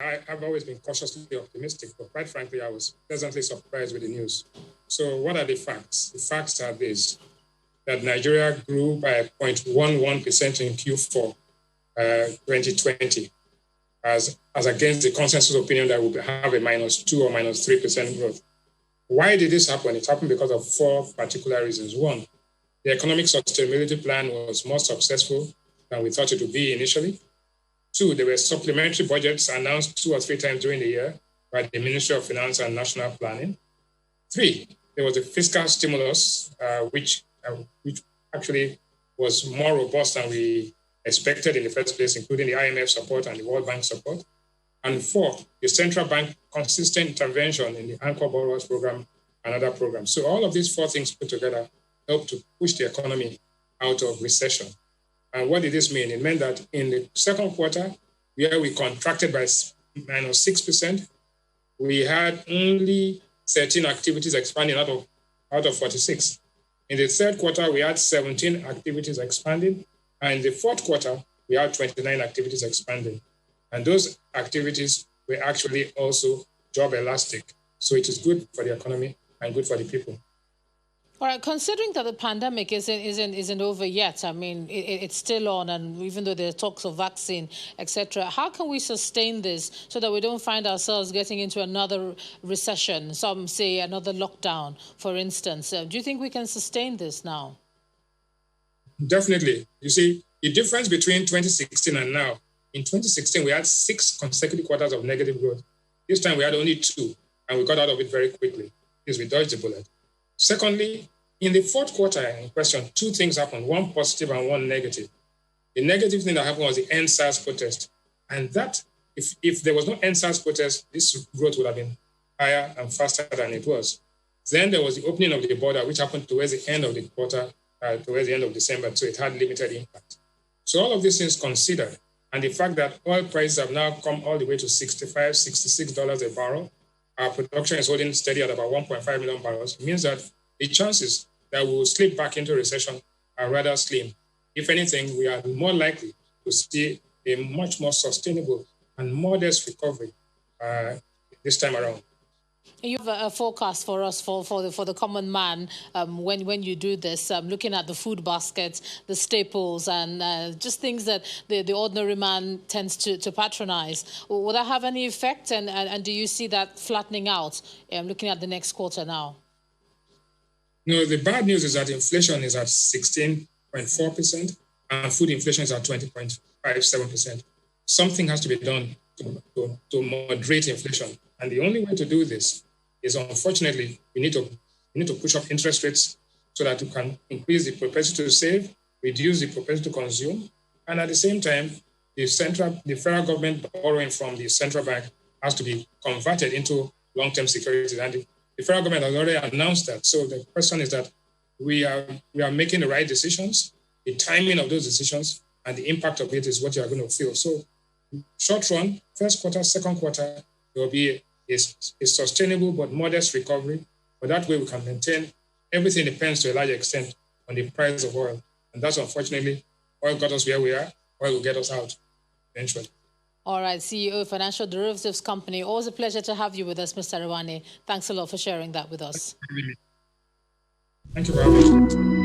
I've always been cautiously optimistic, but quite frankly, I was pleasantly surprised with the news. So what are the facts? The facts are this, that Nigeria grew by 0.11% in Q4 2020, as against the consensus opinion that we will have a -2 or -3% growth. Why did this happen? It happened because of four particular reasons. One, the economic sustainability plan was more successful than we thought it would be initially. Two, there were supplementary budgets announced 2 or 3 times during the year by the Ministry of Finance and National Planning. Three, there was a fiscal stimulus, which actually was more robust than we expected in the first place, including the IMF support and the World Bank support. And four, the central bank consistent intervention in the Anchor Borrowers Program and other programs. So all of these four things put together helped to push the economy out of recession. And what did this mean? It meant that in the second quarter, where we contracted by -6%, we had only 13 activities expanding out of 46. In the third quarter, we had 17 activities expanding. And in the fourth quarter, we had 29 activities expanding. And those activities were actually also job elastic. So it is good for the economy and good for the people. All right, considering that the pandemic isn't over yet, I mean, it's still on, and even though there are talks of vaccine, etc., how can we sustain this so that we don't find ourselves getting into another recession, some say another lockdown, for instance? Do you think we can sustain this now? Definitely. You see, the difference between 2016 and now, in 2016, we had 6 consecutive quarters of negative growth. This time we had only 2, and we got out of it very quickly because we dodged the bullet. Secondly, in the fourth quarter in question, 2 things happened, 1 positive and 1 negative. The negative thing that happened was the EndSARS protest. And that, if there was no EndSARS protest, this growth would have been higher and faster than it was. Then there was the opening of the border, which happened towards the end of the quarter, towards the end of December, so it had limited impact. So all of these things considered, and the fact that oil prices have now come all the way to $65, $66 a barrel, our production is holding steady at about 1.5 million barrels, means that the chances that we will slip back into recession are rather slim. If anything, we are more likely to see a much more sustainable and modest recovery this time around. You have a forecast for us for the common man when you do this, looking at the food baskets, the staples, and just things that the ordinary man tends to patronize. Will that have any effect? And do you see that flattening out? Looking at the next quarter now. No, the bad news is that inflation is at 16.4% and food inflation is at 20.57%. Something has to be done to moderate inflation. And the only way to do this is, unfortunately, we need to push up interest rates so that we can increase the propensity to save, reduce the propensity to consume, and at the same time, the federal government borrowing from the central bank has to be converted into long-term securities. And the federal government has already announced that. So the question is that we are making the right decisions. The timing of those decisions and the impact of it is what you are going to feel. So short run, first quarter, second quarter, there will be a sustainable but modest recovery. But that way we can maintain. Everything depends to a large extent on the price of oil. And that's unfortunately, oil got us where we are, oil will get us out eventually. All right, CEO of Financial Derivatives Company. Always a pleasure to have you with us, Mr. Rewane. Thanks a lot for sharing that with us. Thank you very much.